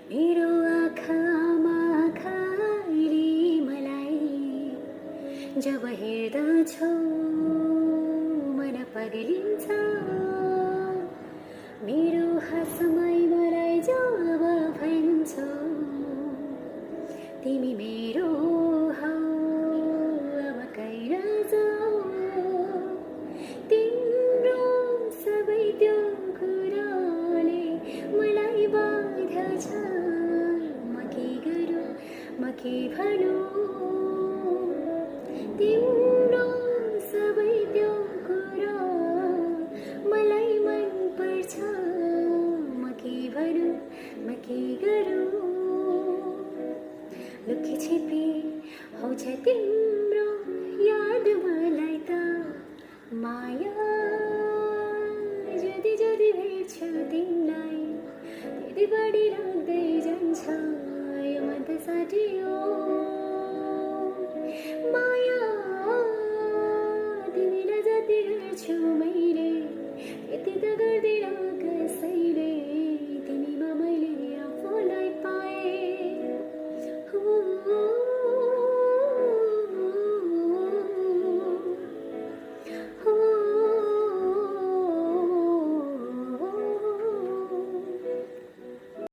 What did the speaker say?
मेरो आँखामा आँखाले मलाई जब हेर्दछौ मन पग्लिन्छ मेरो हाँसमै मलाई जब भन्छौ तिमी मेरो हौ अब कहीँ नजाऊ तिम्रो सबै त्यो कुराले मलाई बाधा छ म के गरौँ म के भनौँ तिम्रो सबै त्यो कुरा मलाई मन पर्छ म के भनौँ म के गरौँ लुकी छिपी हौ छ तिम्रो